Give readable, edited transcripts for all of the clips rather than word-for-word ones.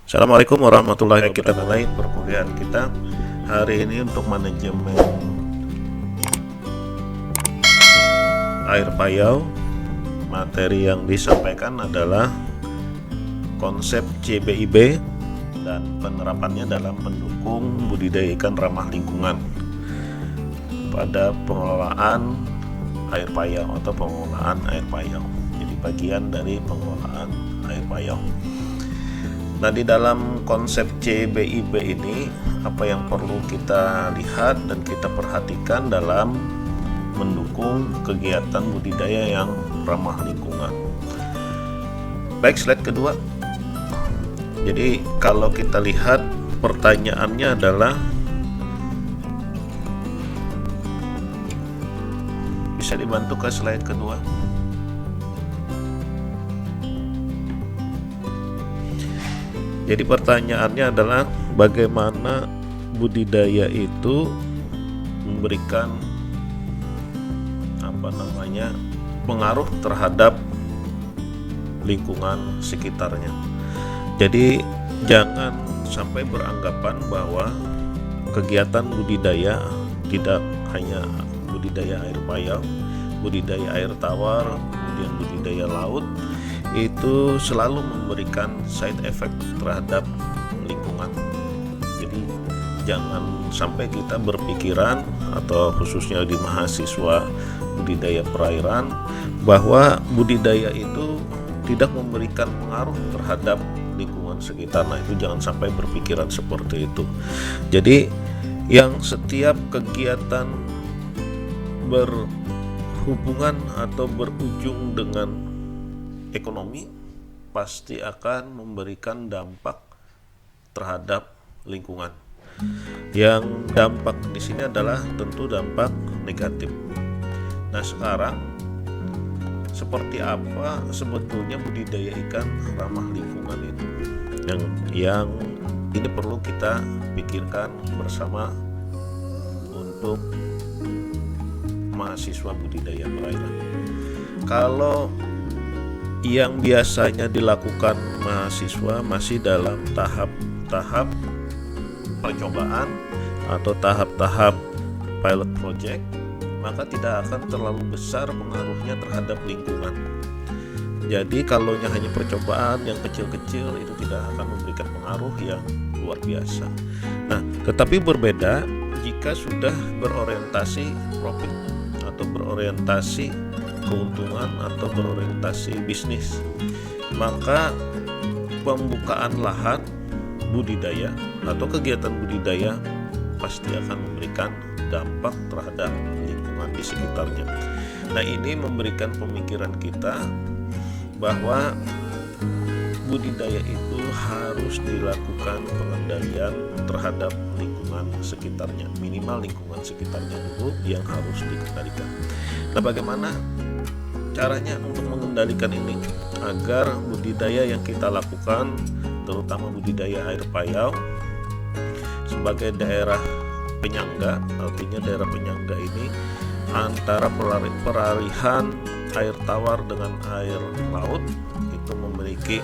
Assalamualaikum warahmatullahi wabarakatuh. Kita mulai perkuliahan kita hari ini untuk manajemen air payau. Materi yang disampaikan adalah konsep CBIB dan penerapannya dalam mendukung budidaya ikan ramah lingkungan pada pengelolaan air payau atau pengelolaan air payau. Jadi bagian dari pengelolaan air payau. Nah, di dalam konsep CBIB ini, apa yang perlu kita lihat dan kita perhatikan dalam mendukung kegiatan budidaya yang ramah lingkungan. Baik, slide kedua. Jadi, kalau kita lihat pertanyaannya adalah, bisa dibantu ke slide kedua. Jadi pertanyaannya adalah bagaimana budidaya itu memberikan pengaruh terhadap lingkungan sekitarnya. Jadi jangan sampai beranggapan bahwa kegiatan budidaya tidak hanya budidaya air payau, budidaya air tawar, kemudian budidaya laut itu selalu memberikan side effect terhadap lingkungan. Jadi jangan sampai kita berpikiran, atau khususnya di mahasiswa budidaya perairan, bahwa budidaya itu tidak memberikan pengaruh terhadap lingkungan sekitar. Nah, itu jangan sampai berpikiran seperti itu. Jadi yang setiap kegiatan berhubungan atau berujung dengan ekonomi pasti akan memberikan dampak terhadap lingkungan. Yang dampak di sini adalah tentu dampak negatif. Nah, sekarang seperti apa sebetulnya budidaya ikan ramah lingkungan itu? Yang ini perlu kita pikirkan bersama untuk mahasiswa budidaya perairan. Kalau yang biasanya dilakukan mahasiswa masih dalam tahap-tahap percobaan atau tahap-tahap pilot project, maka tidak akan terlalu besar pengaruhnya terhadap lingkungan. Jadi kalau hanya percobaan yang kecil-kecil itu tidak akan memberikan pengaruh yang luar biasa. Nah, tetapi berbeda jika sudah berorientasi profit atau berorientasi keuntungan atau berorientasi bisnis, maka pembukaan lahan budidaya atau kegiatan budidaya pasti akan memberikan dampak terhadap lingkungan di sekitarnya. Nah, ini memberikan pemikiran kita bahwa budidaya itu harus dilakukan pengendalian terhadap lingkungan sekitarnya, minimal lingkungan sekitarnya dulu yang harus dikendalikan. Nah, bagaimana caranya untuk mengendalikan ini agar budidaya yang kita lakukan, terutama budidaya air payau sebagai daerah penyangga, artinya daerah penyangga ini antara peralihan air tawar dengan air laut itu memiliki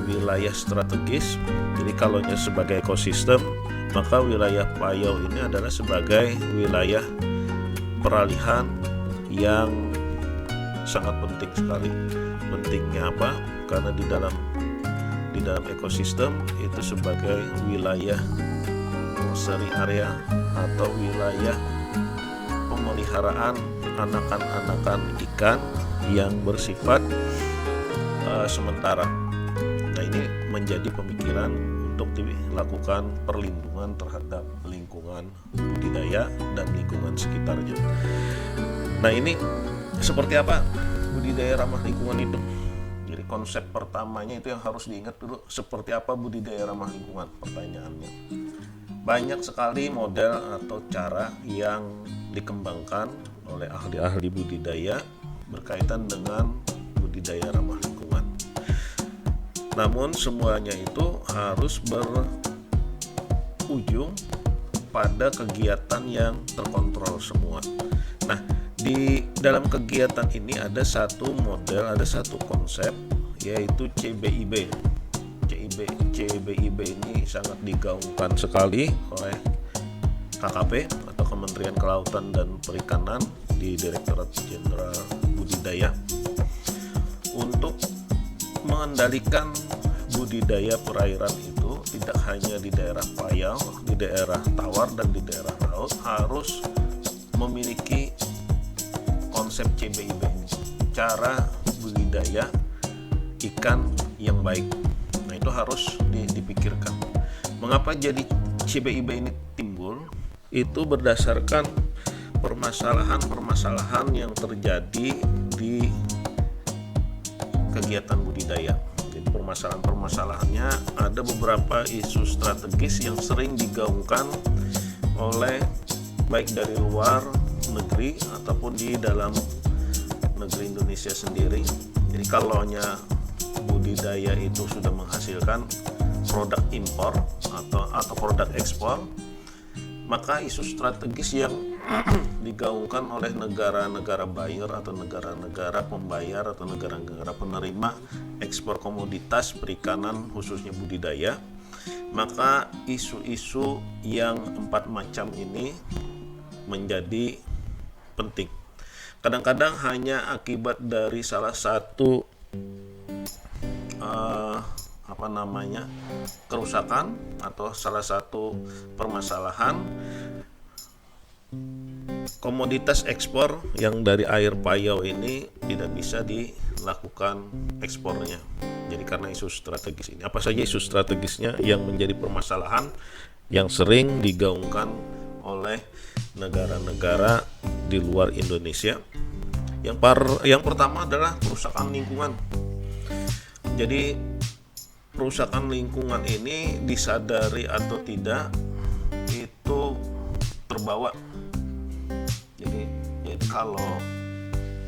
wilayah strategis. Jadi kalau sebagai ekosistem, maka wilayah payau ini adalah sebagai wilayah peralihan yang sangat penting sekali. Pentingnya apa? Karena di dalam ekosistem itu sebagai wilayah nursery area atau wilayah pemeliharaan anakan-anakan ikan yang bersifat sementara. Nah, ini menjadi pemikiran untuk dilakukan perlindungan terhadap lingkungan budidaya dan lingkungan sekitarnya. Nah, ini seperti apa budidaya ramah lingkungan itu? Jadi konsep pertamanya itu yang harus diingat dulu, seperti apa budidaya ramah lingkungan, pertanyaannya. Banyak sekali model atau cara yang dikembangkan oleh ahli-ahli budidaya berkaitan dengan budidaya ramah lingkungan. Namun semuanya itu harus berujung pada kegiatan yang terkontrol semua. Nah, di dalam kegiatan ini ada satu model, ada satu konsep, yaitu CBIB. CBIB ini sangat digaungkan sekali oleh KKP atau Kementerian Kelautan dan Perikanan di Direktorat Jenderal Budidaya untuk mengendalikan budidaya perairan itu tidak hanya di daerah payau, di daerah tawar dan di daerah laut, harus memiliki konsep CBIB ini, cara budidaya ikan yang baik. Nah, itu harus dipikirkan. Mengapa jadi CBIB ini timbul? Itu berdasarkan permasalahan-permasalahan yang terjadi di kegiatan budidaya. Jadi permasalahan-permasalahannya ada beberapa isu strategis yang sering digaungkan oleh baik dari luar negeri ataupun di dalam negeri Indonesia sendiri. Jadi kalaunya budidaya itu sudah menghasilkan produk impor atau produk ekspor, maka isu strategis yang digaungkan oleh negara-negara buyer atau negara-negara pembayar atau negara-negara penerima ekspor komoditas perikanan khususnya budidaya, maka isu-isu yang 4 macam ini menjadi penting. Kadang-kadang hanya akibat dari salah satu kerusakan atau salah satu permasalahan, komoditas ekspor yang dari air payau ini tidak bisa dilakukan ekspornya. Jadi karena isu strategis ini, apa saja isu strategisnya yang menjadi permasalahan yang sering digaungkan oleh negara-negara di luar Indonesia? Yang pertama adalah kerusakan lingkungan. Jadi kerusakan lingkungan ini disadari atau tidak itu terbawa. Jadi kalau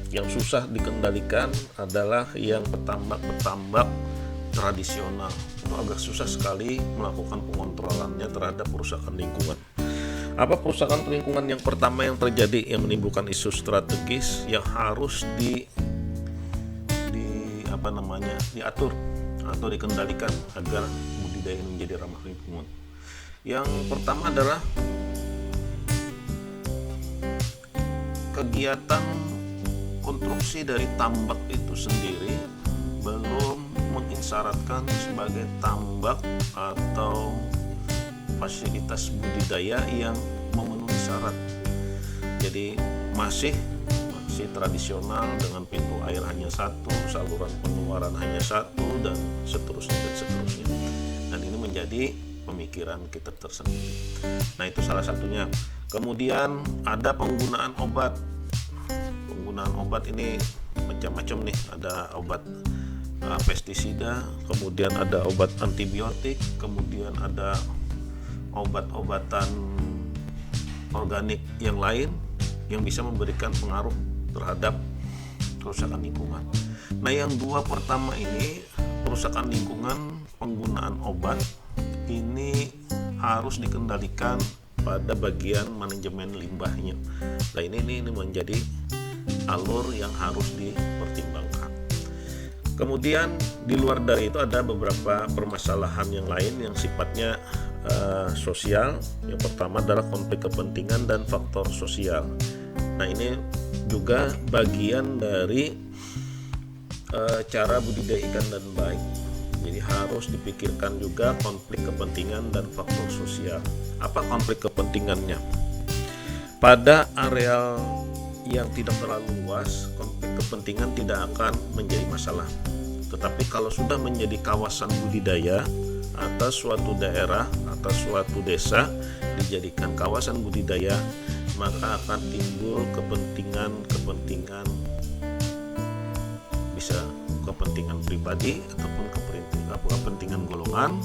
yang susah dikendalikan adalah yang petambak tradisional. Itu agak susah sekali melakukan pengontrolannya terhadap kerusakan lingkungan. Apa kerusakan lingkungan yang pertama yang terjadi yang menimbulkan isu strategis yang harus diatur atau dikendalikan agar budidaya ini menjadi ramah lingkungan? Yang pertama adalah kegiatan konstruksi dari tambak itu sendiri belum mengisyaratkan sebagai tambak atau fasilitas budidaya yang memenuhi syarat. Jadi masih tradisional dengan pintu air hanya satu, saluran pengeluaran hanya satu, dan seterusnya. Dan ini menjadi pemikiran kita tersendiri. Nah, itu salah satunya. Kemudian ada penggunaan obat. Penggunaan obat ini macam-macam nih. Ada obat pestisida, kemudian ada obat antibiotik, kemudian ada obat-obatan organik yang lain yang bisa memberikan pengaruh terhadap kerusakan lingkungan. Nah, yang 2 pertama ini, kerusakan lingkungan, penggunaan obat, ini harus dikendalikan pada bagian manajemen limbahnya. Nah, ini menjadi alur yang harus dipertimbangkan. Kemudian di luar dari itu ada beberapa permasalahan yang lain yang sifatnya sosial. Yang pertama adalah konflik kepentingan dan faktor sosial. Nah, ini juga bagian dari cara budidaya ikan dan baik. Jadi harus dipikirkan juga konflik kepentingan dan faktor sosial. Apa konflik kepentingannya? Pada areal yang tidak terlalu luas, konflik kepentingan tidak akan menjadi masalah. Tetapi kalau sudah menjadi kawasan budidaya atas suatu daerah, atas suatu desa dijadikan kawasan budidaya, maka akan timbul kepentingan, bisa kepentingan pribadi ataupun kepentingan golongan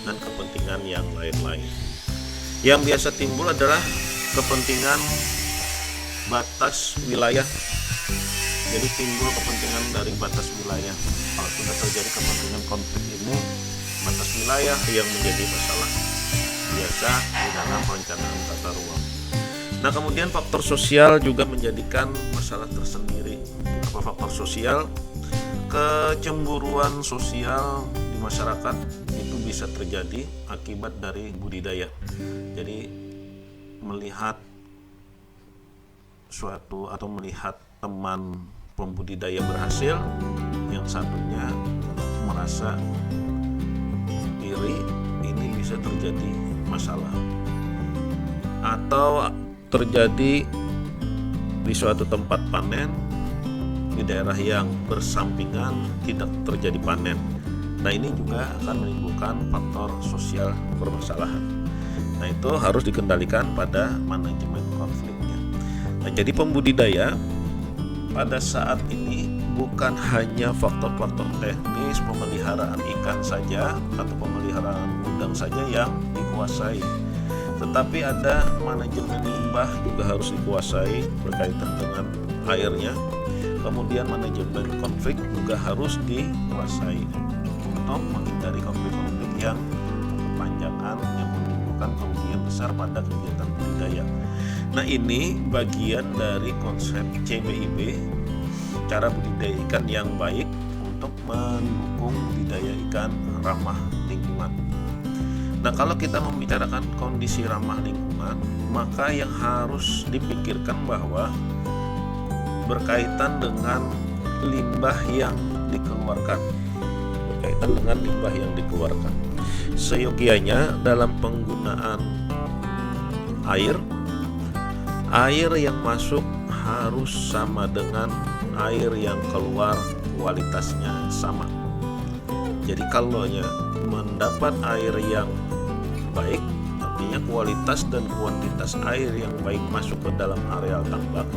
dan kepentingan yang lain-lain. Yang biasa timbul adalah kepentingan batas wilayah. Jadi timbul kepentingan dari batas wilayah. Kalau sudah terjadi kepentingan konflik ini, batas wilayah yang menjadi masalah biasa di dalam perencanaan tata ruang. Nah, kemudian faktor sosial juga menjadikan masalah tersendiri. Apa faktor sosial? Kecemburuan sosial di masyarakat, di bisa terjadi akibat dari budidaya. Jadi melihat suatu atau melihat teman pembudidaya berhasil, yang satunya merasa iri, ini bisa terjadi masalah. Atau terjadi di suatu tempat panen, di daerah yang bersampingan tidak terjadi panen. Nah, ini juga akan menimbulkan faktor sosial permasalahan. Nah, itu harus dikendalikan pada manajemen konfliknya. Nah, jadi pembudidaya pada saat ini bukan hanya faktor-faktor teknis pemeliharaan ikan saja atau pemeliharaan udang saja yang dikuasai, tetapi ada manajemen limbah juga harus dikuasai berkaitan dengan airnya. Kemudian manajemen konflik juga harus dikuasai untuk menghindari konflik-konflik yang berkepanjangan yang menimbulkan kerugian besar pada kegiatan budidaya. Nah, ini bagian dari konsep CBIB, cara budidaya ikan yang baik untuk mendukung budidaya ikan ramah lingkungan. Nah, kalau kita membicarakan kondisi ramah lingkungan, maka yang harus dipikirkan bahwa berkaitan dengan limbah yang dikeluarkan. Seyogianya dalam penggunaan air yang masuk harus sama dengan air yang keluar, kualitasnya sama. Jadi kalau mendapat air yang baik, artinya kualitas dan kuantitas air yang baik masuk ke dalam areal tambak,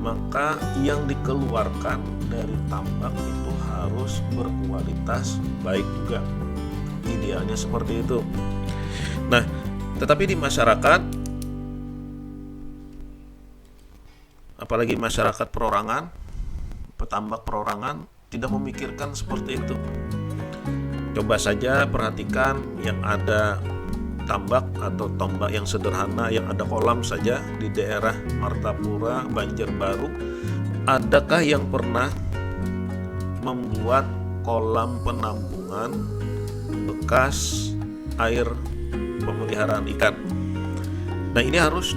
maka yang dikeluarkan dari tambak itu harus berkualitas baik juga. Idealnya seperti itu. Nah, tetapi di masyarakat, apalagi masyarakat perorangan, petambak perorangan, tidak memikirkan seperti itu. Coba saja perhatikan yang ada tambak atau tombak yang sederhana, yang ada kolam saja di daerah Martapura, Banjarbaru. Adakah yang pernah membuat kolam penampungan bekas air pemeliharaan ikan? Nah, ini harus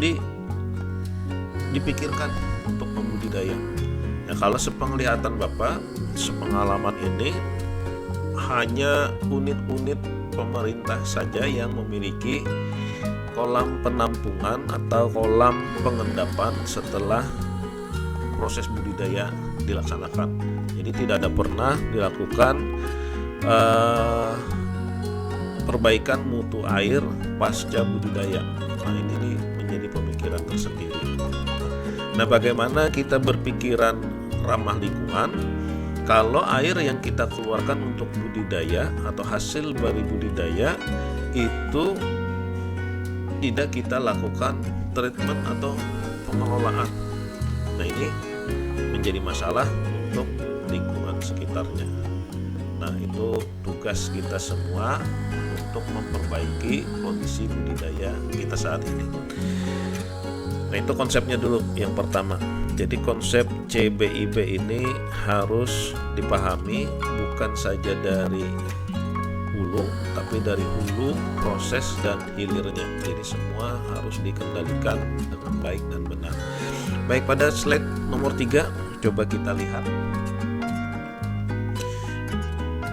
dipikirkan untuk pembudidaya. Ya, kalau sepenglihatan Bapak, sepengalaman ini hanya unit-unit pemerintah saja yang memiliki kolam penampungan atau kolam pengendapan setelah proses budidaya dilaksanakan. Jadi tidak ada pernah dilakukan perbaikan mutu air pasca budidaya. Nah, ini menjadi pemikiran tersendiri. Nah, bagaimana kita berpikiran ramah lingkungan kalau air yang kita keluarkan untuk budidaya atau hasil dari budidaya itu tidak kita lakukan treatment atau pengelolaan. Nah, ini menjadi masalah untuk lingkungan sekitarnya. Nah, itu tugas kita semua untuk memperbaiki kondisi budidaya kita saat ini. Nah, itu konsepnya dulu yang pertama. Jadi konsep CBIB ini harus dipahami bukan saja dari hulu, tapi dari hulu, proses, dan hilirnya. Jadi semua harus dikendalikan dengan baik dan benar. Baik, pada slide nomor 3, coba kita lihat.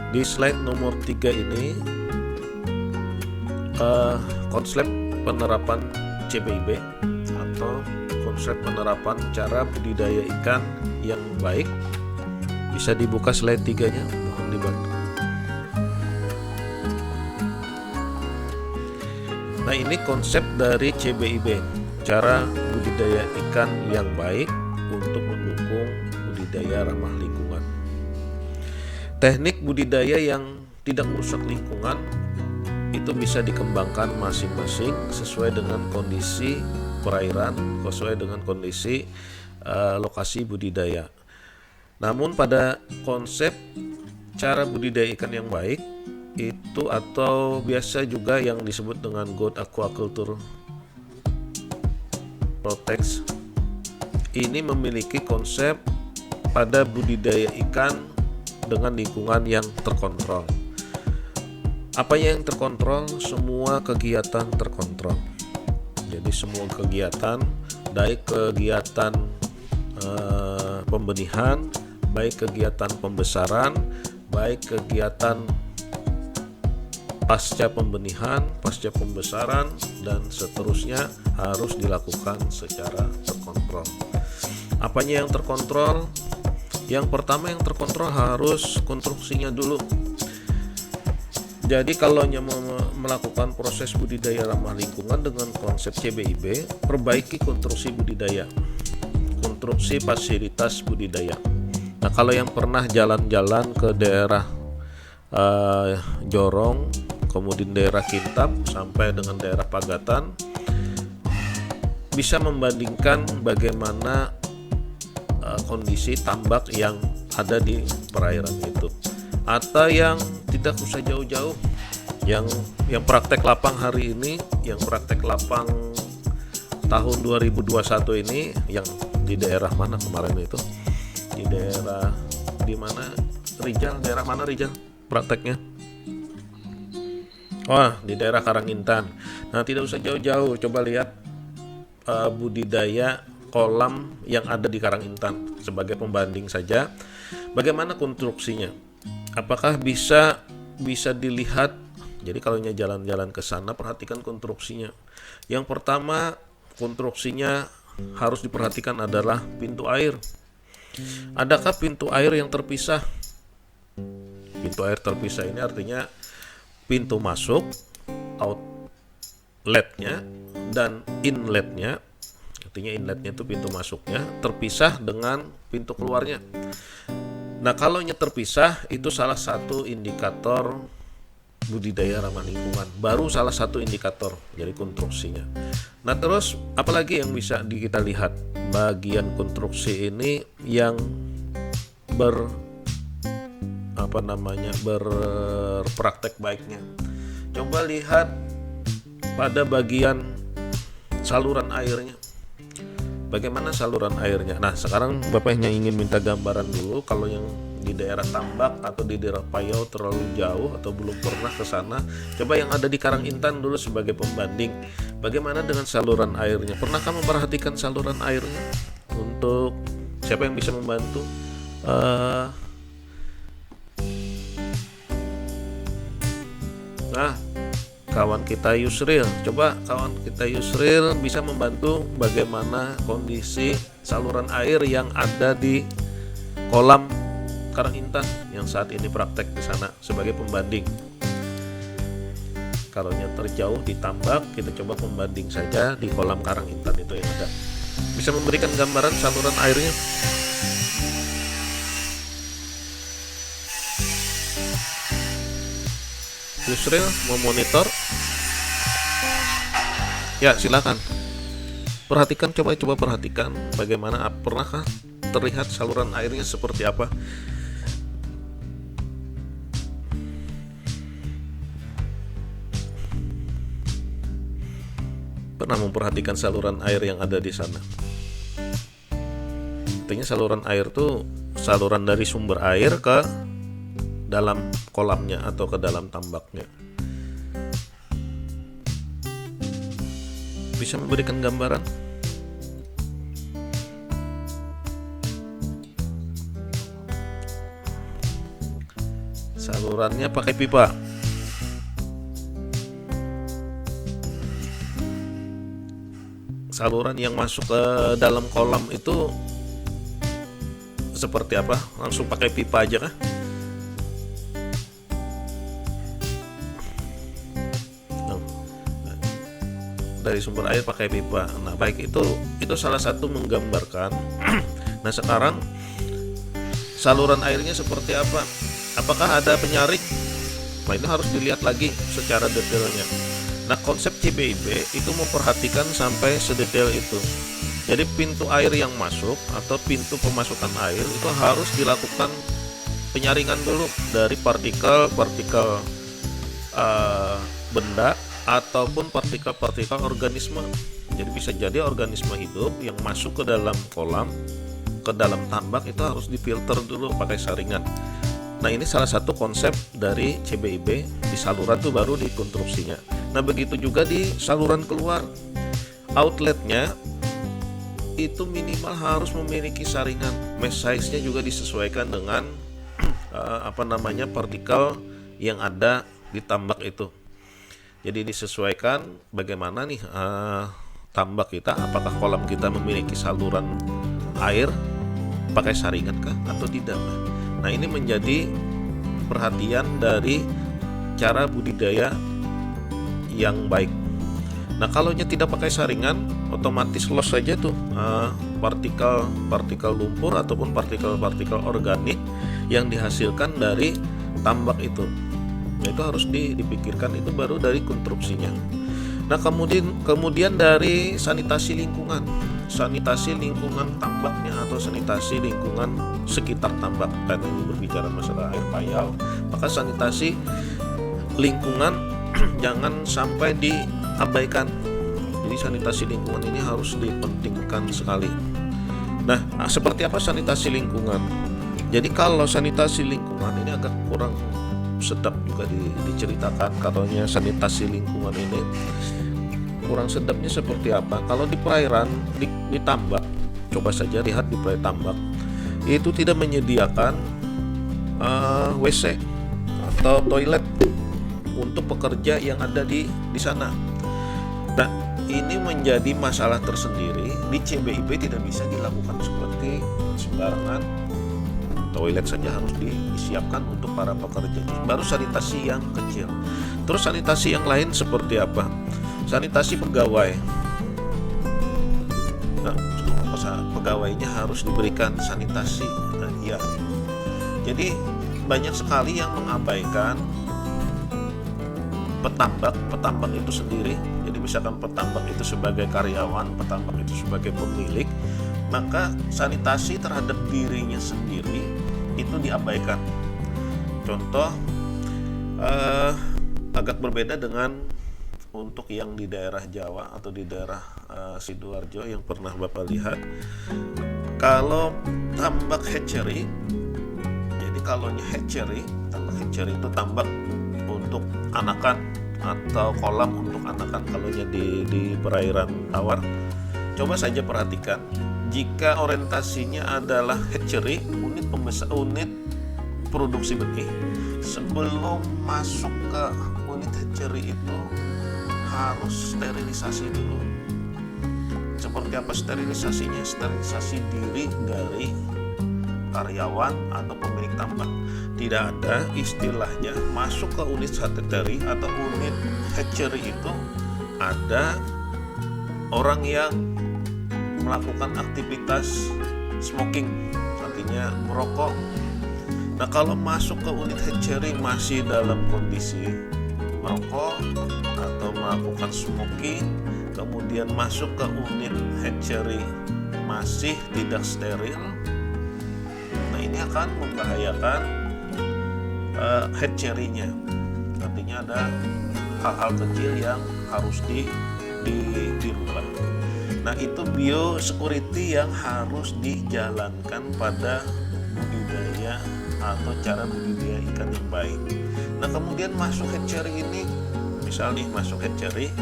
Di slide nomor 3 ini konsep penerapan CBIB atau konsep penerapan cara budidaya ikan yang baik. Bisa dibuka slide 3-nya, mohon dibantu. Nah, ini konsep dari CBIB, cara budidaya ikan yang baik untuk mendukung budidaya ramah lingkungan. Teknik budidaya yang tidak merusak lingkungan itu bisa dikembangkan masing-masing sesuai dengan kondisi perairan, sesuai dengan kondisi lokasi budidaya. Namun pada konsep cara budidaya ikan yang baik itu, atau biasa juga yang disebut dengan good aquaculture practice, ini memiliki konsep pada budidaya ikan dengan lingkungan yang terkontrol. Apa yang terkontrol? Semua kegiatan terkontrol. Jadi semua kegiatan, baik kegiatan pembenihan, baik kegiatan pembesaran, baik kegiatan pasca pembenihan, pasca pembesaran, dan seterusnya harus dilakukan secara terkontrol. Apanya yang terkontrol? Yang pertama yang terkontrol harus konstruksinya dulu. Jadi kalau mau melakukan proses budidaya ramah lingkungan dengan konsep CBIB, perbaiki konstruksi budidaya, konstruksi fasilitas budidaya. Nah, kalau yang pernah jalan-jalan ke daerah Jorong, kemudian daerah Kintab sampai dengan daerah Pagatan, bisa membandingkan bagaimana kondisi tambak yang ada di perairan itu. Atau yang tidak usah jauh-jauh, yang praktek lapang hari ini, yang praktek lapang tahun 2021 ini, yang di daerah mana kemarin itu? Di daerah di mana? Rijal, daerah mana Rijal prakteknya? Wah, di daerah Karangintan. Nah, tidak usah jauh-jauh, coba lihat budidaya kolam yang ada di Karangintan sebagai pembanding saja. Bagaimana konstruksinya? Apakah bisa dilihat? Jadi kalau jalan-jalan ke sana, perhatikan konstruksinya. Yang pertama, konstruksinya harus diperhatikan adalah pintu air. Adakah pintu air yang terpisah? Pintu air terpisah ini artinya pintu masuk, outletnya, dan inletnya. Artinya inletnya itu pintu masuknya terpisah dengan pintu keluarnya. Nah, kalau terpisah itu salah satu indikator budidaya ramah lingkungan. Baru salah satu indikator dari konstruksinya. Nah, terus apalagi yang bisa kita lihat? Bagian konstruksi ini yang berpraktek baiknya. Coba lihat pada bagian saluran airnya. Bagaimana saluran airnya? Nah, sekarang Bapak hanya ingin minta gambaran dulu. Kalau yang di daerah Tambak atau di daerah Payau terlalu jauh atau belum pernah ke sana, coba yang ada di Karangintan dulu sebagai pembanding. Bagaimana dengan saluran airnya? Pernahkah memperhatikan saluran airnya? Untuk siapa yang bisa membantu? Nah, kawan kita Yusril, coba kawan kita Yusril bisa membantu bagaimana kondisi saluran air yang ada di kolam Karangintan yang saat ini praktek di sana sebagai pembanding. Kalau yang terjauh di Tambak, kita coba pembanding saja di kolam Karangintan itu yang ada. Bisa memberikan gambaran saluran airnya? Yusril mau monitor? Ya, silakan. Perhatikan, coba perhatikan bagaimana, pernahkah terlihat saluran airnya seperti apa? Pernah memperhatikan saluran air yang ada di sana? Artinya saluran air itu saluran dari sumber air ke dalam kolamnya atau ke dalam tambaknya. Bisa memberikan gambaran? Salurannya pakai pipa. Saluran yang masuk ke dalam kolam itu seperti apa? Langsung pakai pipa aja kah? Dari sumber air pakai pipa. Nah, baik, itu salah satu menggambarkan. Nah, sekarang saluran airnya seperti apa? Apakah ada penyaring? Nah, ini harus dilihat lagi secara detailnya. Nah, konsep CBIB itu memperhatikan sampai sedetail itu. Jadi pintu air yang masuk atau pintu pemasukan air itu harus dilakukan penyaringan dulu dari partikel-partikel benda ataupun partikel-partikel organisme. Jadi bisa jadi organisme hidup yang masuk ke dalam kolam, ke dalam tambak itu harus difilter dulu pakai saringan. Nah, ini salah satu konsep dari CBIB. Di saluran tuh baru di konstruksinya. Nah, begitu juga di saluran keluar. Outletnya itu minimal harus memiliki saringan. Mesh size-nya juga disesuaikan dengan partikel yang ada di tambak itu. Jadi disesuaikan bagaimana nih tambak kita, apakah kolam kita memiliki saluran air pakai saringan kah atau tidak. Nah, ini menjadi perhatian dari cara budidaya yang baik. Nah, kalau tidak pakai saringan, otomatis loss saja tuh partikel lumpur ataupun partikel organik yang dihasilkan dari tambak itu. Nah, itu harus dipikirkan, itu baru dari konstruksinya. Nah, kemudian dari sanitasi lingkungan tambaknya atau sanitasi lingkungan sekitar tambak. Karena ini berbicara masalah air payau, maka sanitasi lingkungan jangan sampai diabaikan. Jadi sanitasi lingkungan ini harus dipentingkan sekali. Nah, seperti apa sanitasi lingkungan? Jadi kalau sanitasi lingkungan ini agak kurang sedap juga diceritakan. Katanya sanitasi lingkungan ini kurang sedapnya seperti apa? Kalau di perairan, di tambak, coba saja lihat di perairan tambak, itu tidak menyediakan WC atau toilet untuk pekerja yang ada di sana. Nah, ini menjadi masalah tersendiri. Di CBIB tidak bisa dilakukan seperti sembarangan. Toilet saja harus disiapkan untuk para pekerja. Baru sanitasi yang kecil. Terus sanitasi yang lain seperti apa? Sanitasi pegawai. Nah, pegawainya harus diberikan sanitasi. Nah, iya. Jadi banyak sekali yang mengabaikan petambak itu sendiri. Jadi misalkan petambak itu sebagai karyawan, petambak itu sebagai pemilik, maka sanitasi terhadap dirinya sendiri itu diabaikan. Contoh agak berbeda dengan untuk yang di daerah Jawa atau di daerah Sidoarjo yang pernah Bapak lihat. Kalau tambak hatchery, jadi kalau tambak hatchery itu tambak untuk anakan atau kolam untuk anakan kalau di perairan tawar. Coba saja perhatikan, jika orientasinya adalah hatchery, unit produksi benih, sebelum masuk ke unit hatchery itu harus sterilisasi dulu. Seperti apa sterilisasinya? Sterilisasi diri dari karyawan atau pemilik tambak. Tidak ada istilahnya masuk ke unit hatchery atau unit hatchery itu ada orang yang melakukan aktivitas smoking, artinya merokok. Nah, kalau masuk ke unit hatchery masih dalam kondisi merokok atau melakukan smoking, kemudian masuk ke unit hatchery masih tidak steril, nah ini akan membahayakan hatchery-nya. Artinya ada hal-hal kecil yang harus dirubah. Nah, itu biosecurity yang harus dijalankan pada budidaya atau cara budidaya ikan yang baik. Nah, kemudian masuk hatchery ini, misalnya masuk hatchery,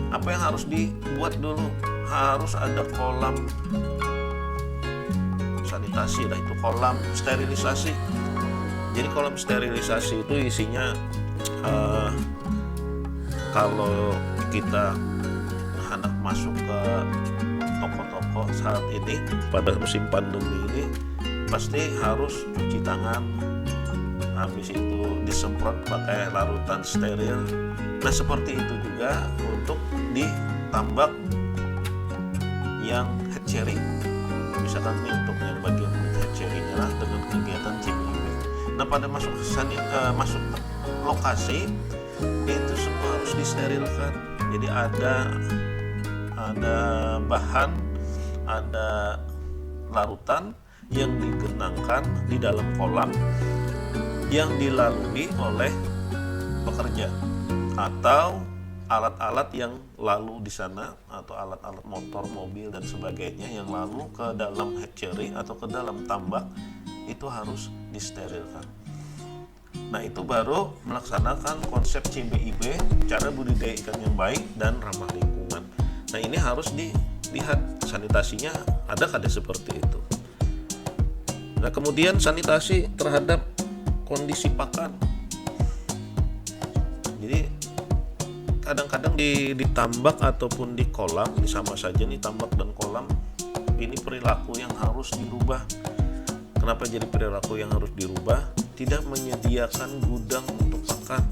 apa yang harus dibuat dulu? Harus ada kolam sanitasi, itu kolam sterilisasi. Jadi kolam sterilisasi itu isinya kalau kita hendak masuk ke toko-toko saat ini pada musim pandemi ini pasti harus cuci tangan, habis itu disemprot pakai larutan steril. Nah, seperti itu juga untuk di tambak yang hatchery. Misalkan ini untuk yang bagian hatchery-nya lah dengan kegiatan CBIB. Nah, pada masuk lokasi itu semua harus disterilkan. Jadi ada bahan, ada larutan yang digenangkan di dalam kolam yang dilalui oleh pekerja atau alat-alat yang lalu di sana, atau alat-alat motor, mobil dan sebagainya yang lalu ke dalam hatchery atau ke dalam tambak, itu harus disterilkan. Nah, itu baru melaksanakan konsep CBIB, cara budidaya ikan yang baik dan ramah lingkungan. Nah, ini harus dilihat sanitasinya ada kada seperti itu. Nah, kemudian sanitasi terhadap kondisi pakan. Jadi kadang-kadang di tambak ataupun di kolam, ini sama saja nih, tambak dan kolam, ini perilaku yang harus dirubah. Kenapa jadi perilaku yang harus dirubah? Tidak menyediakan gudang untuk pakan.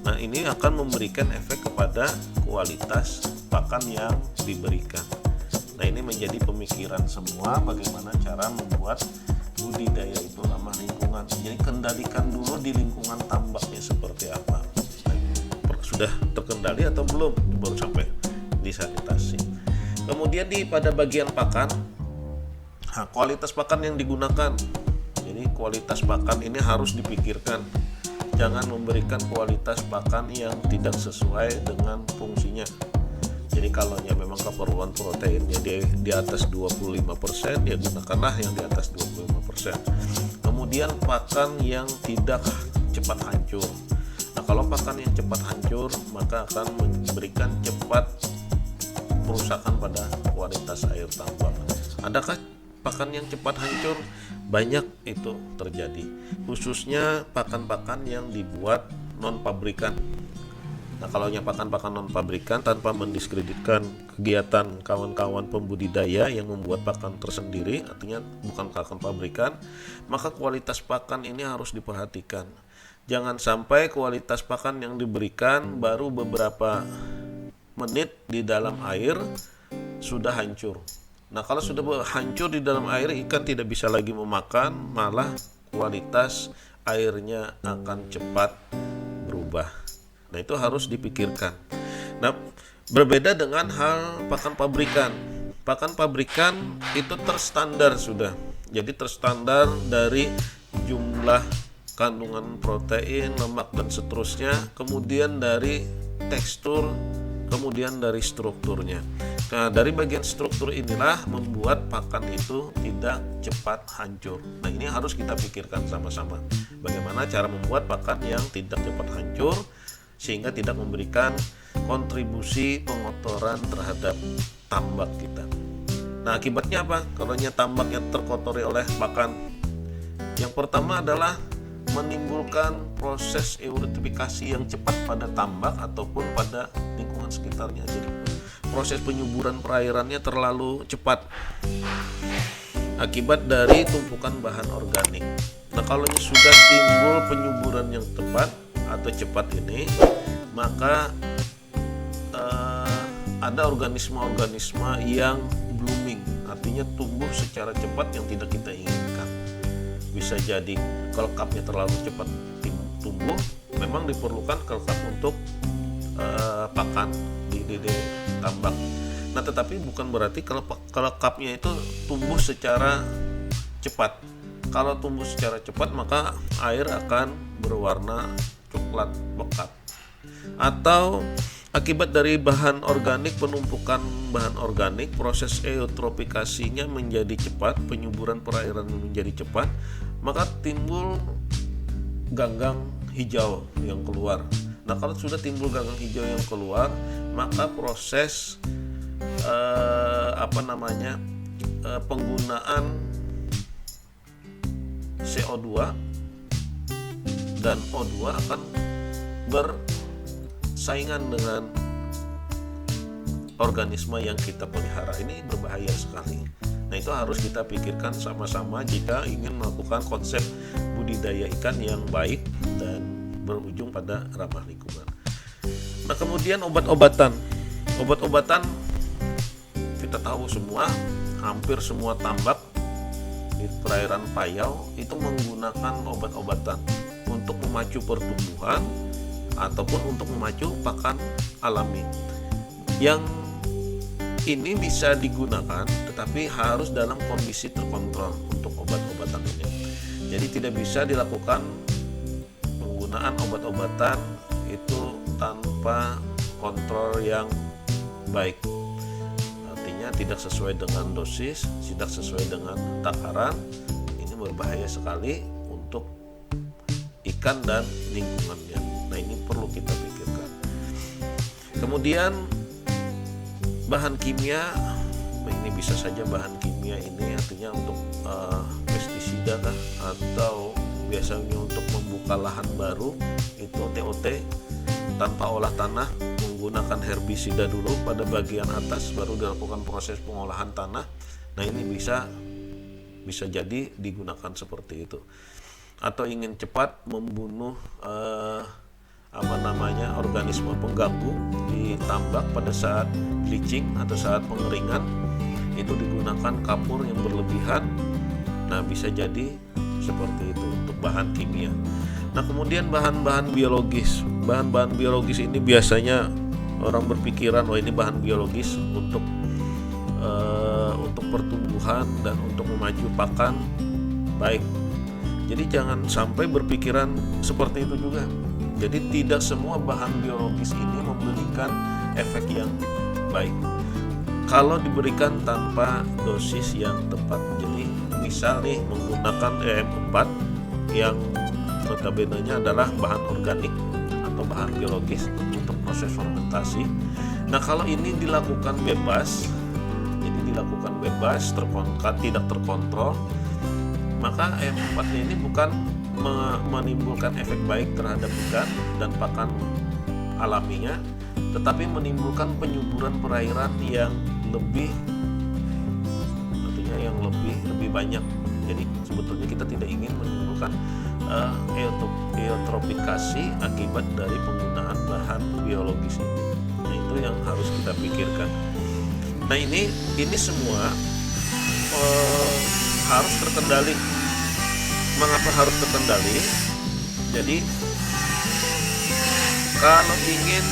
Nah, ini akan memberikan efek kepada kualitas pakan yang diberikan. Nah, ini menjadi pemikiran semua bagaimana cara membuat budidaya itu ramah lingkungan. Jadi kendalikan dulu di lingkungan tambaknya seperti apa. Sudah terkendali atau belum, baru sampai di sanitasi. Kemudian pada bagian pakan, kualitas pakan yang digunakan. Jadi kualitas pakan ini harus dipikirkan. Jangan memberikan kualitas pakan yang tidak sesuai dengan fungsinya. Jadi kalau memang keperluan proteinnya di atas 25%, ya gunakanlah yang di atas 25%. Kemudian pakan yang tidak cepat hancur. Nah, kalau pakan yang cepat hancur, maka akan memberikan cepat perusakan pada kualitas air tambak. Adakah pakan yang cepat hancur? Banyak itu terjadi, khususnya pakan-pakan yang dibuat non-pabrikan. Nah, kalau pakan-pakan non-pabrikan, tanpa mendiskreditkan kegiatan kawan-kawan pembudidaya yang membuat pakan tersendiri, artinya bukan pakan pabrikan, maka kualitas pakan ini harus diperhatikan. Jangan sampai kualitas pakan yang diberikan baru beberapa menit di dalam air sudah hancur. Nah, kalau sudah hancur di dalam air, ikan tidak bisa lagi memakan, malah kualitas airnya akan cepat berubah. Nah, itu harus dipikirkan. Nah, berbeda dengan hal pakan pabrikan. Pakan pabrikan itu terstandar sudah. Jadi terstandar dari jumlah kandungan protein, lemak dan seterusnya, kemudian dari tekstur, kemudian dari strukturnya. Nah, dari bagian struktur inilah membuat pakan itu tidak cepat hancur. Nah, ini harus kita pikirkan sama-sama. Bagaimana cara membuat pakan yang tidak cepat hancur sehingga tidak memberikan kontribusi pengotoran terhadap tambak kita. Nah, akibatnya apa? Kalau tambaknya terkotori oleh pakan, yang pertama adalah menimbulkan proses eutrofikasi yang cepat pada tambak ataupun pada lingkungan sekitarnya. Jadi proses penyuburan perairannya terlalu cepat akibat dari tumpukan bahan organik. Nah, kalau sudah timbul penyuburan yang tepat atau cepat ini, maka ada organisme-organisme yang blooming, artinya tumbuh secara cepat yang tidak kita inginkan. Bisa jadi kelekapnya terlalu cepat tumbuh, memang diperlukan kelekap untuk pakan di tambak. Nah, tetapi bukan berarti kalau kelekapnya itu tumbuh secara cepat. Kalau tumbuh secara cepat, maka air akan berwarna coklat pekat. Atau akibat dari bahan organik, penumpukan bahan organik, proses eutrofikasinya menjadi cepat, penyuburan perairan menjadi cepat, maka timbul ganggang hijau yang keluar. Nah, kalau sudah timbul ganggang hijau yang keluar, maka proses penggunaan CO2 dan O2 akan bersaingan dengan organisme yang kita pelihara. Ini berbahaya sekali. Nah, itu harus kita pikirkan sama-sama jika ingin melakukan konsep budidaya ikan yang baik dan berujung pada ramah lingkungan. Nah, kemudian obat-obatan. Obat-obatan kita tahu semua, hampir semua tambak di perairan Payau itu menggunakan obat-obatan untuk memacu pertumbuhan ataupun untuk memacu pakan alami. Yang ini bisa digunakan, tetapi harus dalam kondisi terkontrol untuk obat-obatan ini. Jadi tidak bisa dilakukan penggunaan obat-obatan itu tanpa kontrol yang baik. Artinya tidak sesuai dengan dosis, tidak sesuai dengan takaran. Ini berbahaya sekali untuk ikan dan lingkungannya. Nah, ini perlu kita pikirkan. Kemudian bahan kimia, ini bisa saja bahan kimia ini artinya untuk pestisida kah, atau biasanya untuk membuka lahan baru, itu TOT, tanpa olah tanah, menggunakan herbisida dulu pada bagian atas baru dilakukan proses pengolahan tanah. Nah, ini bisa jadi digunakan seperti itu. Atau ingin cepat membunuh organisme pengganggu di tambak pada saat bleaching atau saat pengeringan, itu digunakan kapur yang berlebihan. Nah, bisa jadi seperti itu untuk bahan kimia. Nah, kemudian bahan-bahan biologis. Bahan-bahan biologis ini biasanya orang berpikiran, oh ini bahan biologis untuk pertumbuhan dan untuk memacu pakan baik. Jadi jangan sampai berpikiran seperti itu juga. Jadi tidak semua bahan biologis ini memberikan efek yang baik kalau diberikan tanpa dosis yang tepat. Jadi misal nih menggunakan EM4 yang notabene-nya adalah bahan organik atau bahan biologis untuk proses fermentasi. Nah, kalau ini dilakukan bebas, tidak terkontrol, maka EM4 ini bukan menimbulkan efek baik terhadap ikan dan pakan alaminya, tetapi menimbulkan penyuburan perairan yang lebih banyak. Jadi sebetulnya kita tidak ingin menimbulkan eutrofikasi akibat dari penggunaan bahan biologis ini. Nah, itu yang harus kita pikirkan. Nah, ini semua harus terkendali. Mengapa harus terkendali? Jadi kalau ingin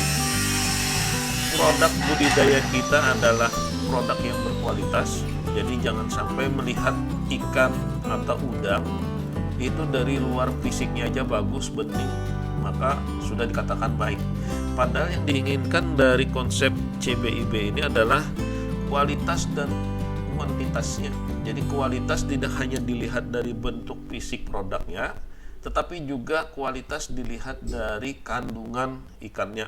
produk budidaya kita adalah produk yang berkualitas, jadi jangan sampai melihat ikan atau udang itu dari luar fisiknya aja bagus, bening, maka sudah dikatakan baik. Padahal yang diinginkan dari konsep CBIB ini adalah kualitas dan kuantitasnya. Jadi kualitas tidak hanya dilihat dari bentuk fisik produknya, tetapi juga kualitas dilihat dari kandungan ikannya.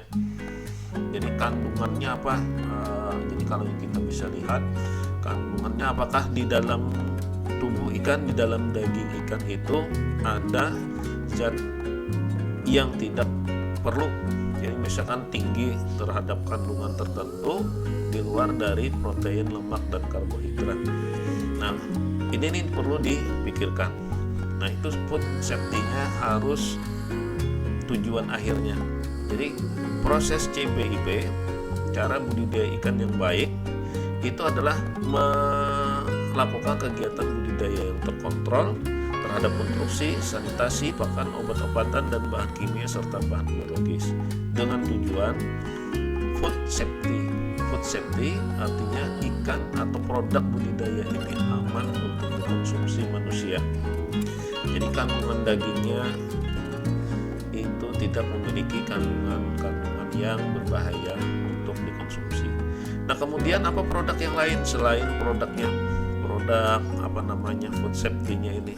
Jadi kandungannya apa? Jadi kalau kita bisa lihat kandungannya, apakah di dalam tubuh ikan, di dalam daging ikan itu ada zat yang tidak perlu. Jadi misalkan tinggi terhadap kandungan tertentu di luar dari protein, lemak, dan karbohidrat. Nah, ini perlu dipikirkan. Nah, itu food safety-nya harus tujuan akhirnya. Jadi proses CBIB, cara budidaya ikan yang baik, itu adalah melakukan kegiatan budidaya yang terkontrol terhadap konstruksi, sanitasi, pakan, obat-obatan, dan bahan kimia serta bahan biologis dengan tujuan food safety. Food safety artinya ikan atau produk budidaya ini aman untuk dikonsumsi manusia. Jadi kandungan dagingnya itu tidak memiliki kandungan yang berbahaya untuk dikonsumsi. Nah, kemudian apa produk yang lain selain produk food safety-nya ini?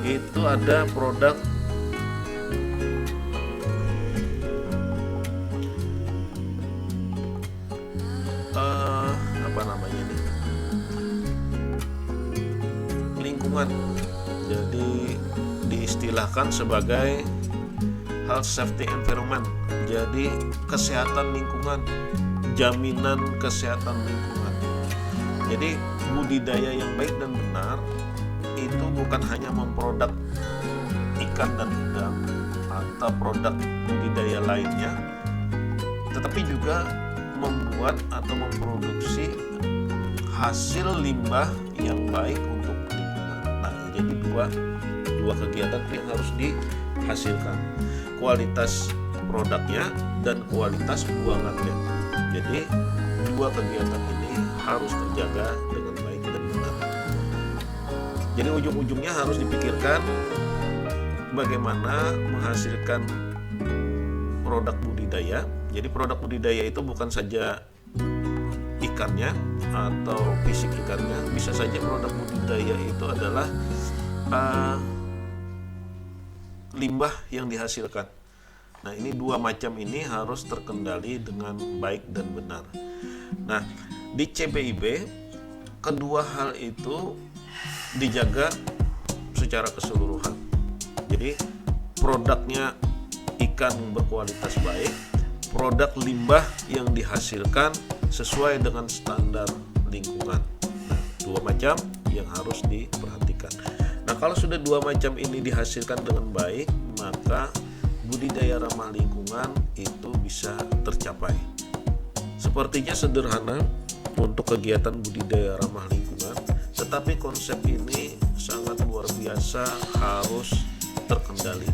Itu ada produk lingkungan. Jadi diistilahkan sebagai health safety environment. Jadi kesehatan lingkungan, jaminan kesehatan lingkungan. Jadi budidaya yang baik dan benar itu bukan hanya memproduk ikan dan udang atau produk budidaya lainnya, tetapi juga membuat atau memproduksi hasil limbah yang baik untuk lingkungan. Nah, jadi dua kegiatan yang harus dihasilkan, kualitas produknya dan kualitas buangannya. Jadi dua kegiatan ini harus terjaga dengan baik dan benar. Jadi ujung-ujungnya harus dipikirkan bagaimana menghasilkan produk budidaya. Jadi produk budidaya itu bukan saja ikannya atau fisik ikannya, bisa saja produk budidaya itu adalah limbah yang dihasilkan. Nah, ini dua macam ini harus terkendali dengan baik dan benar. Nah, di CBIB kedua hal itu dijaga secara keseluruhan. Jadi produknya ikan berkualitas baik, produk limbah yang dihasilkan sesuai dengan standar lingkungan. Nah, dua macam yang harus diperhatikan. Nah, kalau sudah dua macam ini dihasilkan dengan baik, maka budidaya ramah lingkungan itu bisa tercapai. Sepertinya sederhana untuk kegiatan budidaya ramah lingkungan, tetapi konsep ini sangat luar biasa, harus terkendali.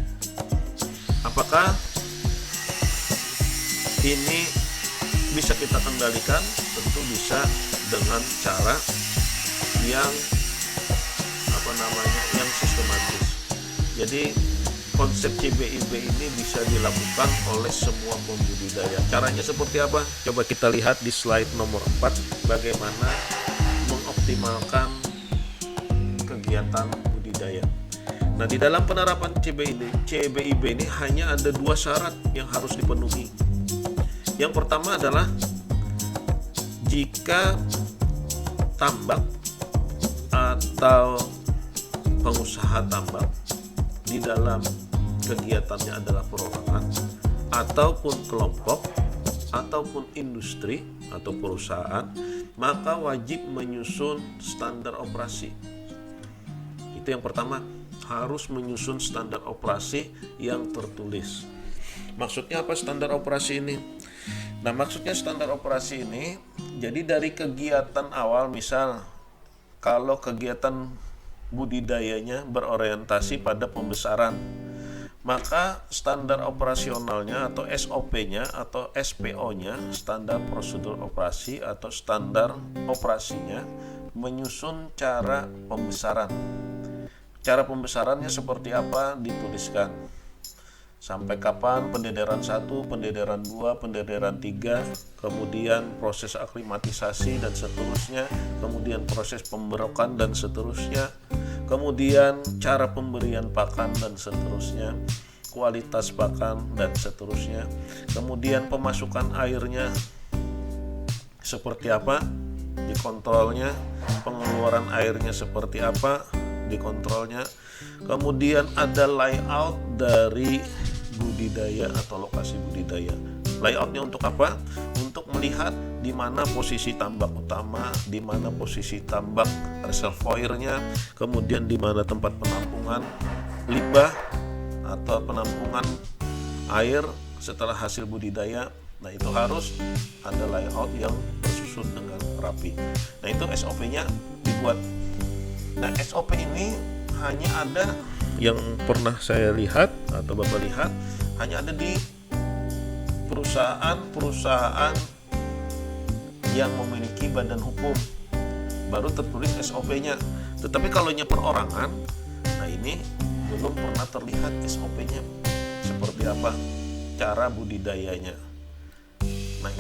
Apakah ini bisa kita kendalikan? Tentu bisa dengan cara yang yang sistematis. Jadi konsep CBIB ini bisa dilakukan oleh semua pembudidaya. Caranya seperti apa? Coba kita lihat di slide nomor 4 bagaimana mengoptimalkan kegiatan budidaya. Nah, di dalam penerapan CBIB ini hanya ada dua syarat yang harus dipenuhi. Yang pertama adalah jika tambak atau pengusaha tambak di dalam kegiatannya adalah perorangan ataupun kelompok ataupun industri atau perusahaan, maka wajib menyusun standar operasi. Itu yang pertama, harus menyusun standar operasi yang tertulis. Maksudnya apa standar operasi ini? Nah, maksudnya standar operasi ini, jadi dari kegiatan awal, misal kalau kegiatan budidayanya berorientasi pada pembesaran, maka standar operasionalnya atau SOP-nya atau SPO-nya, standar prosedur operasi atau standar operasinya, menyusun cara pembesaran. Cara pembesarannya seperti apa dituliskan. Sampai kapan pendederan 1, pendederan 2, pendederan 3, kemudian proses aklimatisasi dan seterusnya, kemudian proses pemberokan dan seterusnya, kemudian cara pemberian pakan dan seterusnya, kualitas pakan dan seterusnya, kemudian pemasukan airnya seperti apa, dikontrolnya, pengeluaran airnya seperti apa, dikontrolnya, kemudian ada layout dari budidaya atau lokasi budidaya. Layoutnya untuk apa? Untuk melihat di mana posisi tambak utama, di mana posisi tambak reservoirnya, kemudian di mana tempat penampungan limbah atau penampungan air setelah hasil budidaya. Nah, itu harus ada layout yang tersusun dengan rapi. Nah, itu SOP-nya dibuat. Nah, SOP ini hanya ada yang pernah saya lihat atau Bapak lihat, hanya ada di perusahaan-perusahaan yang memiliki badan hukum, baru tertulis SOP-nya. Tetapi kalau perorangan, nah ini belum pernah terlihat SOP-nya seperti apa cara budidayanya. Nah,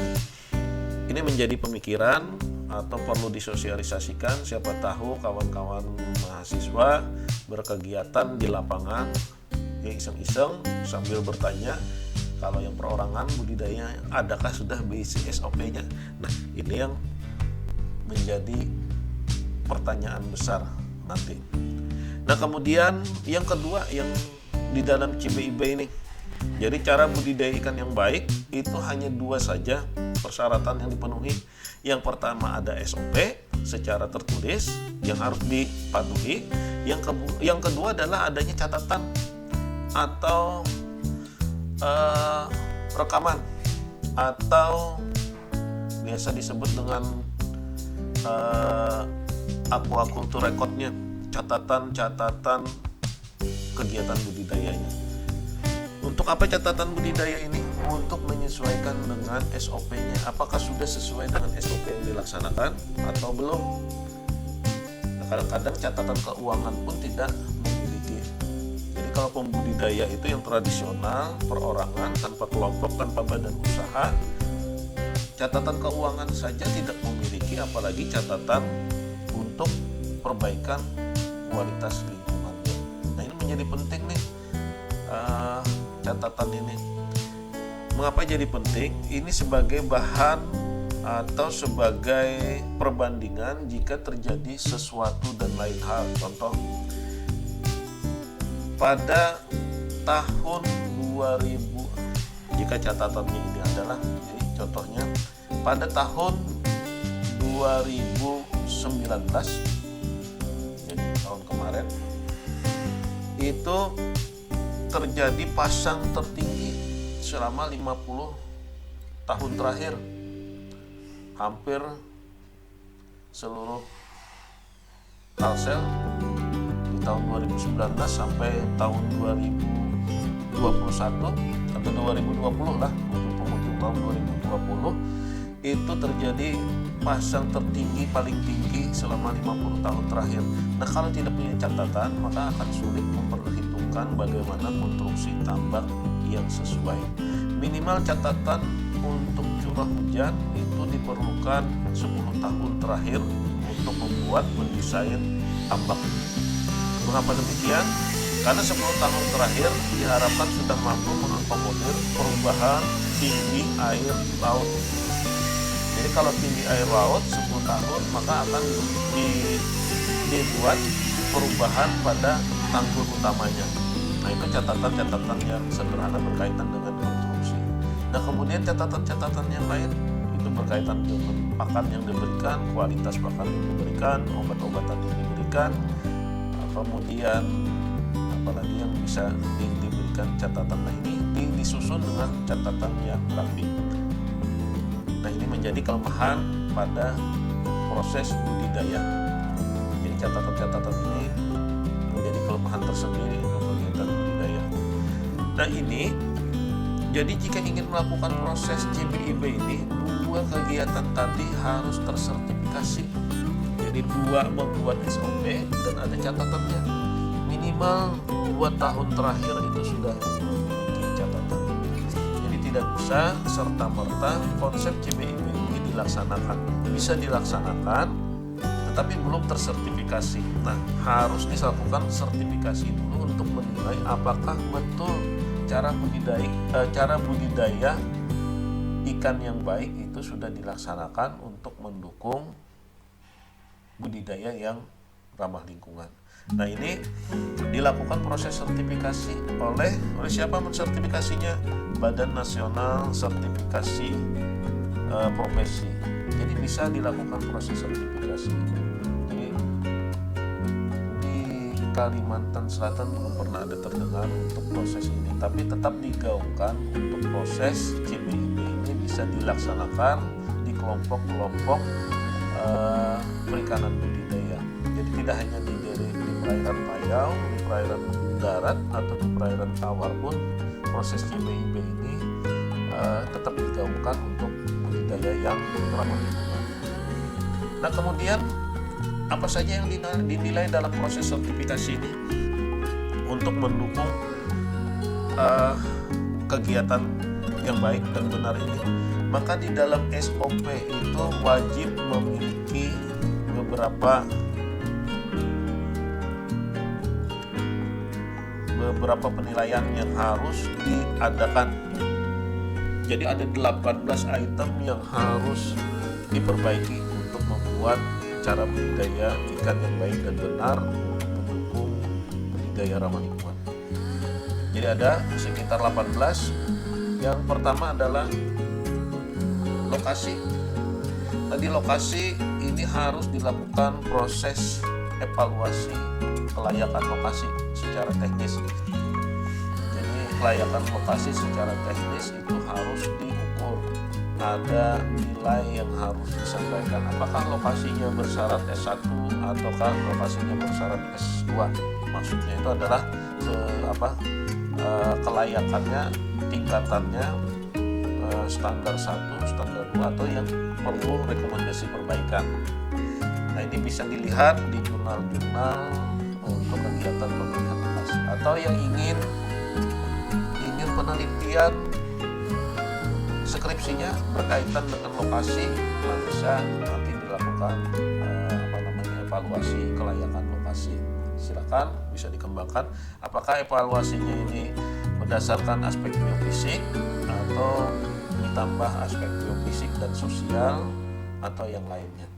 ini menjadi pemikiran atau perlu disosialisasikan. Siapa tahu kawan-kawan mahasiswa berkegiatan di lapangan yang iseng-iseng sambil bertanya, kalau yang perorangan budidaya adakah sudah basic SOP-nya? Nah, ini yang menjadi pertanyaan besar nanti. Nah, kemudian yang kedua yang di dalam CBIB ini, jadi cara budidaya ikan yang baik itu hanya dua saja persyaratan yang dipenuhi. Yang pertama ada SOP secara tertulis yang harus dipatuhi. Yang kedua adalah adanya catatan atau rekaman atau biasa disebut dengan aquaculture record-nya, catatan kegiatan budidayanya. Untuk apa catatan budidaya ini? Untuk menyesuaikan dengan SOP-nya. Apakah sudah sesuai dengan SOP yang dilaksanakan atau belum? Nah, kadang-kadang catatan keuangan pun tidak memiliki. Jadi kalau pembudidaya itu yang tradisional, perorangan, tanpa kelompok, tanpa badan usaha, catatan keuangan saja tidak memiliki, apalagi catatan untuk perbaikan kualitas lingkungannya. Nah, ini menjadi penting nih. catatan ini. Mengapa jadi penting? Ini sebagai bahan atau sebagai perbandingan jika terjadi sesuatu dan lain hal. Contoh, pada tahun 2000, jika catatannya ini adalah, jadi contohnya pada tahun 2019, jadi tahun kemarin, itu terjadi pasang tertinggi selama 50 tahun terakhir. Hampir seluruh Kalsel di tahun 2019 sampai tahun 2021 atau 2020 lah, penghujung tahun 2020, itu terjadi pasang tertinggi, paling tinggi selama 50 tahun terakhir. Nah, kalau tidak punya catatan, maka akan sulit memperhitungkan bagaimana konstruksi tambak yang sesuai. Minimal catatan untuk curah hujan itu diperlukan 10 tahun terakhir untuk membuat mendesain tambak. Mengapa demikian? Karena 10 tahun terakhir diharapkan sudah mampu mengakomodir perubahan tinggi air laut. Jadi kalau tinggi air laut 10 tahun, maka akan dibuat perubahan pada tanggul utamanya. Nah, itu catatan-catatan yang sederhana berkaitan dengan konstruksi. Nah, kemudian catatan-catatan yang lain itu berkaitan dengan pakan yang diberikan, kualitas pakan yang diberikan, obat-obatan yang diberikan, kemudian apalagi yang bisa diberikan catatan. Nah, ini disusun dengan catatan yang rapi. Nah, ini menjadi kelemahan pada proses budidaya. Jadi catatan-catatan ini menjadi kelemahan tersendiri untuk kegiatan budidaya. Nah, ini jadi jika ingin melakukan proses CBIB ini, dua kegiatan tadi harus tersertifikasi. Jadi dua membuat SOP dan ada catatannya. Minimal 2 tahun terakhir itu sudah memiliki catatan. Jadi tidak bisa serta-merta konsep CBIB ini dilaksanakan. Bisa dilaksanakan, tetapi belum tersertifikasi. Nah, harus dilakukan sertifikasi dulu untuk menilai apakah betul cara budidaya ikan yang baik itu sudah dilaksanakan untuk mendukung budidaya yang ramah lingkungan. Nah, ini dilakukan proses sertifikasi oleh siapa mensertifikasinya? Badan Nasional Sertifikasi Profesi. Jadi bisa dilakukan proses sertifikasi. Jadi di Kalimantan Selatan belum pernah ada terdengar untuk proses ini, tapi tetap digaungkan untuk proses CBIB ini bisa dilaksanakan di kelompok-kelompok perikanan budidaya. Jadi tidak hanya di perairan Payau, di perairan darat atau di perairan tawar pun proses CBIB ini tetap digaungkan untuk budidaya yang ramah lingkungan. Nah, kemudian apa saja yang dinilai dalam proses sertifikasi ini untuk mendukung kegiatan yang baik dan benar ini? Maka di dalam SOP itu wajib memiliki beberapa penilaian yang harus diadakan. Jadi ada 18 item yang harus diperbaiki untuk membuat cara budidaya ikan yang baik dan benar untuk mendukung budidaya ramah lingkungan. Jadi ada sekitar 18. Yang pertama adalah lokasi. Tadi lokasi ini harus dilakukan proses evaluasi kelayakan lokasi secara teknis. Jadi kelayakan lokasi secara teknis itu harus diukur. Ada nilai yang harus disampaikan. Apakah lokasinya bersyarat S1 ataukah lokasinya bersyarat S2? Maksudnya itu adalah kelayakannya, tingkatannya standar 1, standar 2 atau yang perlu rekomendasi perbaikan. Nah, ini bisa dilihat di jurnal-jurnal untuk kegiatan pemilihan lokasi, atau yang ingin penelitian skripsinya berkaitan dengan lokasi, bisa nanti dilakukan evaluasi kelayakan lokasi. Silakan bisa dikembangkan apakah evaluasinya ini berdasarkan aspek biofisik atau ditambah aspek biofisik dan sosial atau yang lainnya.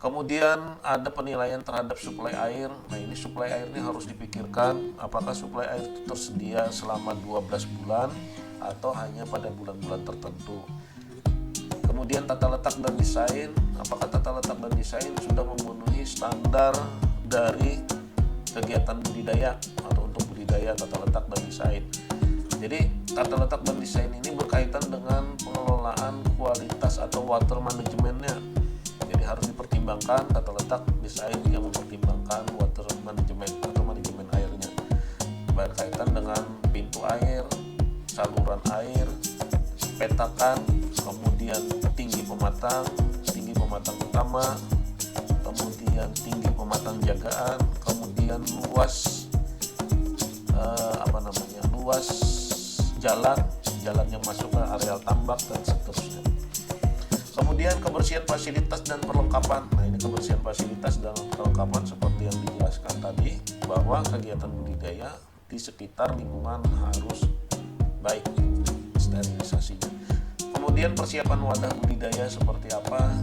Kemudian ada penilaian terhadap suplai air. Nah, ini suplai airnya harus dipikirkan apakah suplai air itu tersedia selama 12 bulan atau hanya pada bulan-bulan tertentu. Kemudian tata letak dan desain, apakah tata letak dan desain sudah memenuhi standar dari kegiatan budidaya atau untuk budidaya tata letak dan desain. Jadi tata letak dan desain ini berkaitan dengan pengelolaan kualitas atau water manajemennya. Jadi harus dipertimbangkan tata letak desain yang mempertimbangkan water management atau manajemen airnya, berkaitan dengan pintu air, saluran air, petakan, kemudian tinggi pematang utama, kemudian tinggi pematang jagaan, kemudian luas luas jalan yang masuk ke areal tambak dan seterusnya. Kemudian kebersihan fasilitas dan perlengkapan. Nah, ini kebersihan fasilitas dan perlengkapan seperti yang dijelaskan tadi, bahwa kegiatan budidaya di sekitar lingkungan harus baik sterilisasinya. Kemudian persiapan wadah budidaya seperti apa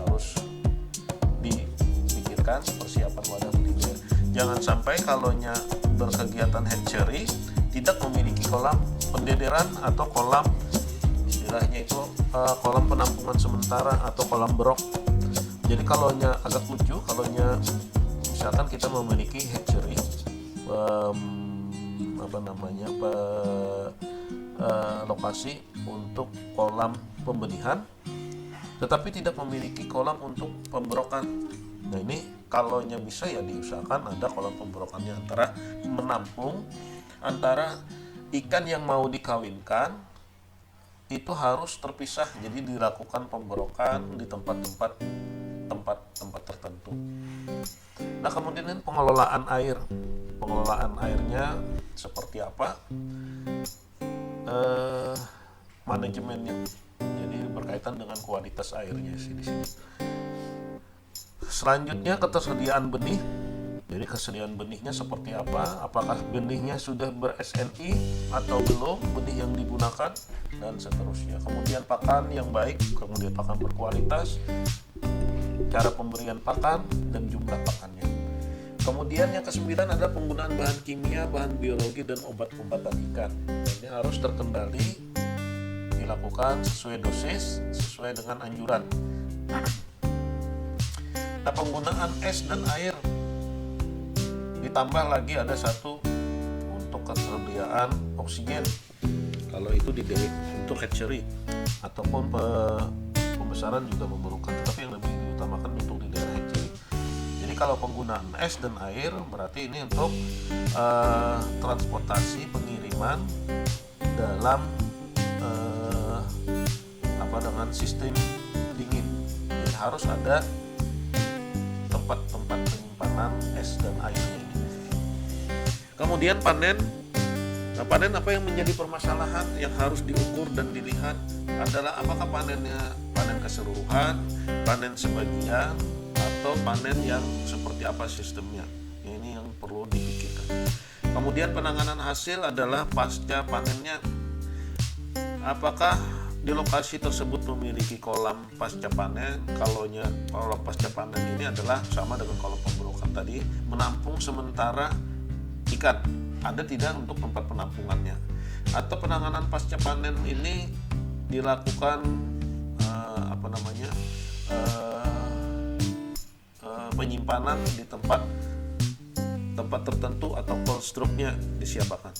harus dipikirkan, persiapan wadah budidaya. Jangan sampai kalonya berkegiatan hatchery tidak memiliki kolam pendederan atau kolam, istilahnya itu kolam penampungan sementara atau kolam berok. Jadi kalonya agak lucu, kalonya misalkan kita memiliki hatchery lokasi untuk kolam pembenihan, tetapi tidak memiliki kolam untuk pemberokan. Nah, ini kalonya bisa ya diusahakan ada kolam pemberokannya, antara menampung antara ikan yang mau dikawinkan itu harus terpisah, jadi dilakukan pemberokan di tempat-tempat tertentu. Nah, kemudian pengelolaan airnya seperti apa, manajemennya, jadi berkaitan dengan kualitas airnya di sini. Selanjutnya ketersediaan benih. Jadi kesediaan benihnya seperti apa? Apakah benihnya sudah ber-SNI atau belum benih yang digunakan, dan seterusnya. Kemudian pakan yang baik, kemudian pakan berkualitas, cara pemberian pakan dan jumlah pakannya. Kemudian yang ke-9 adalah penggunaan bahan kimia, bahan biologi dan obat-obatan ikan. Ini harus terkendali, dilakukan sesuai dosis, sesuai dengan anjuran. Nah, penggunaan es dan air, ditambah lagi ada satu untuk ketersediaan oksigen kalau itu untuk hatchery, ataupun pembesaran juga memerlukan, tapi yang lebih diutamakan untuk di daerah hatchery. Jadi kalau penggunaan es dan air berarti ini untuk transportasi pengiriman dalam dengan sistem dingin. Jadi harus ada tempat-tempat penyimpanan es dan airnya ini. Kemudian panen. Nah, panen apa yang menjadi permasalahan yang harus diukur dan dilihat adalah apakah panennya panen keseluruhan, panen sebagian, atau panen yang seperti apa sistemnya. Ini yang perlu dipikirkan. Kemudian penanganan hasil adalah pasca panennya. Apakah di lokasi tersebut memiliki kolam pasca panen? Kalau kolam pasca panen ini adalah sama dengan kolam pemberokan tadi, menampung sementara ikan. Ada tidak untuk tempat penampungannya? Atau penanganan pasca panen ini dilakukan penyimpanan di tempat tertentu atau cold storage-nya disiapkan.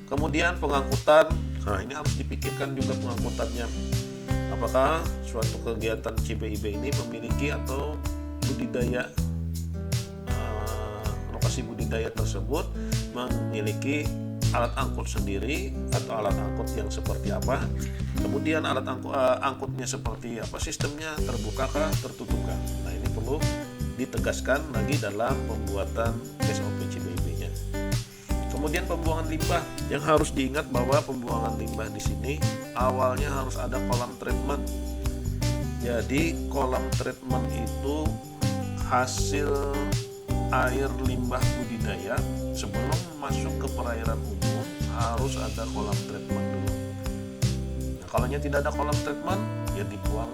Kemudian pengangkutan, nah ini harus dipikirkan juga pengangkutannya. Apakah suatu kegiatan CBIB ini memiliki atau budidaya lokasi budidaya tersebut memiliki alat angkut sendiri atau alat angkut yang seperti apa? Kemudian alat angkutnya seperti apa? Sistemnya terbukakah, tertutupkah? Nah ini perlu ditegaskan lagi dalam pembuatan SOP CBIB-nya. Kemudian pembuangan limbah, yang harus diingat bahwa pembuangan limbah di sini awalnya harus ada kolam treatment. Jadi kolam treatment itu hasil air limbah budidaya sebelum masuk ke perairan umum harus ada kolam treatment dulu. Nah, kalau tidak ada kolam treatment, ya dibuang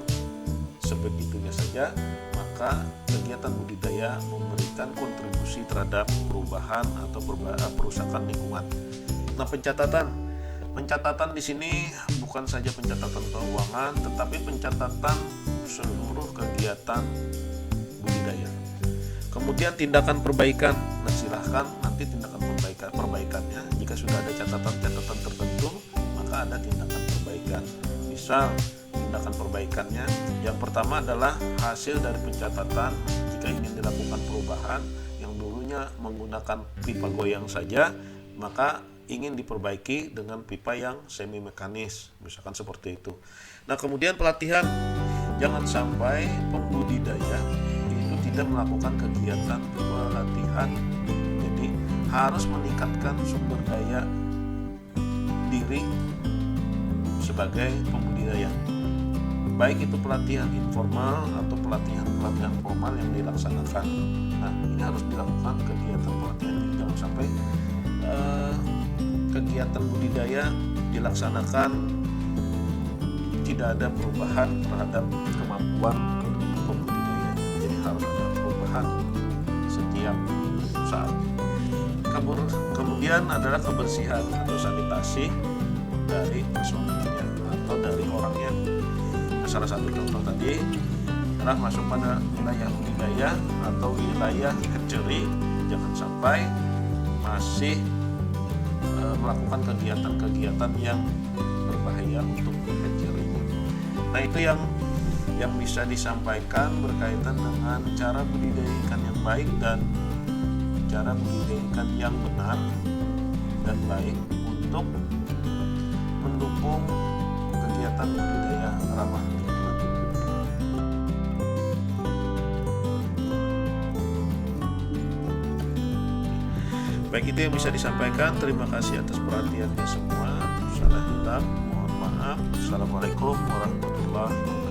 sebegitunya saja. Maka kegiatan budidaya memberikan kontribusi terhadap perubahan atau perusakan lingkungan. Nah, pencatatan di sini bukan saja pencatatan keuangan, tetapi pencatatan seluruh kegiatan budidaya. Kemudian tindakan perbaikan. Nah, silahkan nanti tindakan perbaikannya. Jika sudah ada catatan-catatan tertentu, maka ada tindakan perbaikan. Misal tindakan perbaikannya, yang pertama adalah hasil dari pencatatan. Jika ingin dilakukan perubahan yang dulunya menggunakan pipa goyang saja, maka ingin diperbaiki dengan pipa yang semi mekanis, misalkan seperti itu. Nah, kemudian pelatihan, jangan sampai pembudidaya itu tidak melakukan kegiatan pelatihan. Jadi harus meningkatkan sumber daya diri sebagai pembudidaya, baik itu pelatihan informal atau pelatihan formal yang dilaksanakan. Nah, ini harus dilakukan kegiatan pelatihan. Jadi jangan sampai kegiatan budidaya dilaksanakan tidak ada perubahan terhadap kemampuan pembudidaya. Jadi harus ada perubahan setiap saat. Kemudian adalah kebersihan atau sanitasi dari personilnya atau dari orangnya. Salah satu contoh tadi adalah masuk pada wilayah budidaya atau wilayah hatchery, jangan sampai masih melakukan kegiatan-kegiatan yang berbahaya untuk hatchery. Nah, itu yang bisa disampaikan berkaitan dengan cara budidaya ikan yang baik dan cara budidaya ikan yang benar dan baik untuk mendukung kegiatan budidaya ramah lingkungan. Baik, itu yang bisa disampaikan. Terima kasih atas perhatiannya semua. Salah hilaf, mohon maaf. Assalamualaikum warahmatullahi wabarakatuh.